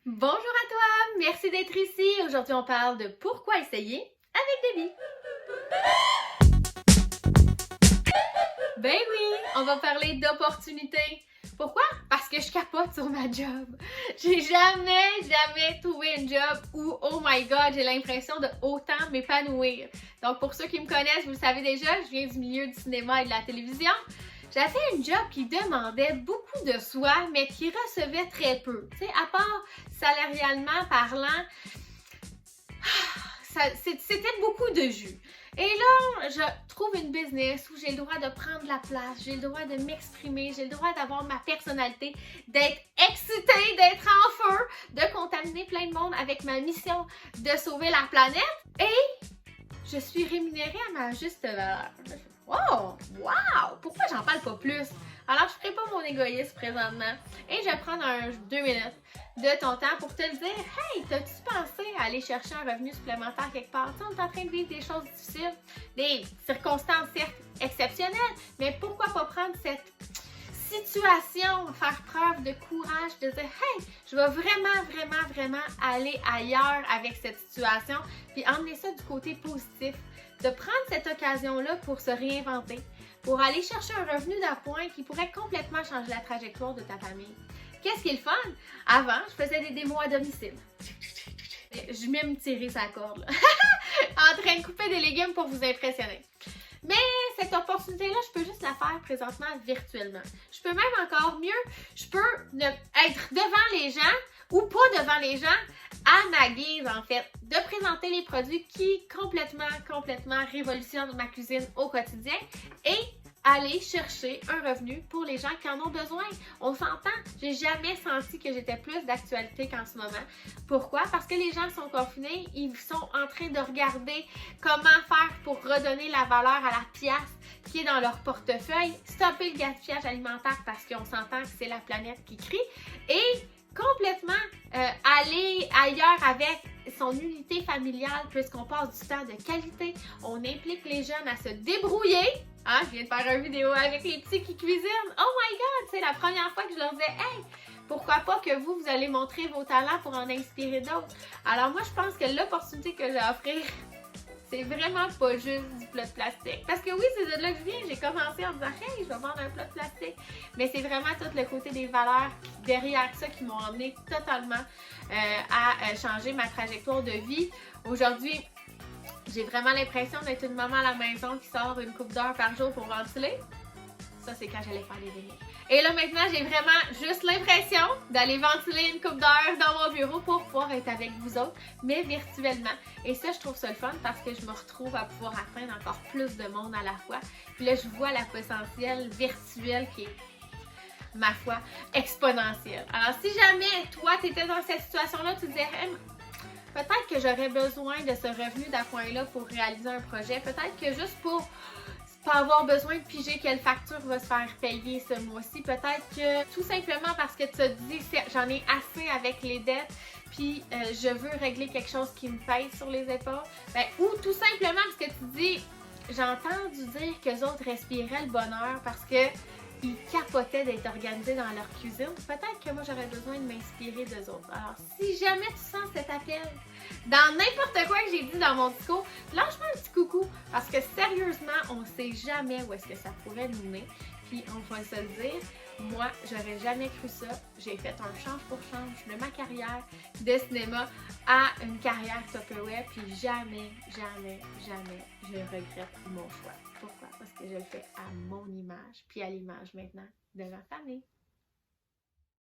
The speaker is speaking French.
Bonjour à toi, merci d'être ici. Aujourd'hui, on parle de pourquoi essayer avec Debbie. Ben oui, on va parler d'opportunités. Pourquoi? Parce que je capote sur ma job. J'ai jamais trouvé une job où, oh my god, j'ai l'impression de autant m'épanouir. Donc, pour ceux qui me connaissent, vous le savez déjà, je viens du milieu du cinéma et de la télévision. J'avais une job qui demandait beaucoup de soi, mais qui recevait très peu. Tu sais, à part salarialement parlant, c'était beaucoup de jus. Et là, je trouve une business où j'ai le droit de prendre la place, j'ai le droit de m'exprimer, j'ai le droit d'avoir ma personnalité, d'être excitée, d'être en feu, de contaminer plein de monde avec ma mission de sauver la planète. Et je suis rémunérée à ma juste valeur. Oh, wow! Pourquoi j'en parle pas plus? Alors, je ferai pas mon égoïsme présentement et je vais prendre 2 minutes de ton temps pour te le dire. Hey, t'as-tu pensé à aller chercher un revenu supplémentaire quelque part? Tu sais, on est en train de vivre des choses difficiles, des circonstances certes exceptionnelles, mais pourquoi pas prendre cette situation, faire preuve de courage, de dire hey, je vais vraiment aller ailleurs avec cette situation, puis emmener ça du côté positif, de prendre cette occasion-là pour se réinventer, pour aller chercher un revenu d'appoint qui pourrait complètement changer la trajectoire de ta famille. Qu'est-ce qui est le fun? Avant, je faisais des démos à domicile. Je m'aime me tirer sa corde, là. En train de couper des légumes pour vous impressionner. Mais cette opportunité-là, je peux juste la faire présentement virtuellement. Je peux même encore mieux, je peux être devant les gens ou pas devant les gens à ma guise en fait, de présenter les produits qui complètement révolutionnent ma cuisine au quotidien et aller chercher un revenu pour les gens qui en ont besoin. On s'entend, j'ai jamais senti que j'étais plus d'actualité qu'en ce moment. Pourquoi? Parce que les gens sont confinés, ils sont en train de regarder comment faire pour redonner la valeur à la pièce qui est dans leur portefeuille, stopper le gaspillage alimentaire parce qu'on s'entend que c'est la planète qui crie et complètement aller ailleurs avec son unité familiale puisqu'on passe du temps de qualité. On implique les jeunes à se débrouiller. Hein, je viens de faire une vidéo avec les petits qui cuisinent. Oh my god, c'est la première fois que je leur disais hey, pourquoi pas que vous allez montrer vos talents pour en inspirer d'autres. Alors moi, je pense que l'opportunité que j'ai à offrir, c'est vraiment pas juste du plat de plastique. Parce que oui, c'est de là que je viens. J'ai commencé en disant hey, je vais vendre un plat de plastique. Mais c'est vraiment tout le côté des valeurs derrière ça qui m'ont amené totalement à changer ma trajectoire de vie. Aujourd'hui, j'ai vraiment l'impression d'être une maman à la maison qui sort une coupe d'heure par jour pour ventiler. Ça, c'est quand j'allais faire les vélos. Et là, maintenant, j'ai vraiment juste l'impression d'aller ventiler une coupe d'heure dans mon bureau pour pouvoir être avec vous autres, mais virtuellement. Et ça, je trouve ça le fun parce que je me retrouve à pouvoir atteindre encore plus de monde à la fois. Puis là, je vois la potentiel virtuelle qui est, ma foi, exponentielle. Alors, si jamais, toi, tu étais dans cette situation-là, tu te disais, hey, peut-être que j'aurais besoin de ce revenu d'appoint-là pour réaliser un projet. Peut-être que juste pour pas avoir besoin de piger quelle facture va se faire payer ce mois-ci. Peut-être que tout simplement parce que tu te dis j'en ai assez avec les dettes puis je veux régler quelque chose qui me pèse sur les épaules. Ben, ou tout simplement parce que tu dis j'ai entendu dire qu'eux autres respiraient le bonheur parce que ils capotaient d'être organisés dans leur cuisine. Peut-être que moi, j'aurais besoin de m'inspirer d'eux autres. Alors, si jamais tu sens cet appel, dans n'importe quoi que j'ai dit dans mon discours, lâche-moi un petit coucou. Parce que sérieusement, on ne sait jamais où est-ce que ça pourrait nous mener. Puis, on va se le dire, moi, j'aurais jamais cru ça. J'ai fait un change pour change de ma carrière de cinéma à une carrière Tupperware. Puis, jamais, je regrette mon choix. Pourquoi? Parce que je le fais à mon image, puis à l'image maintenant de ma famille.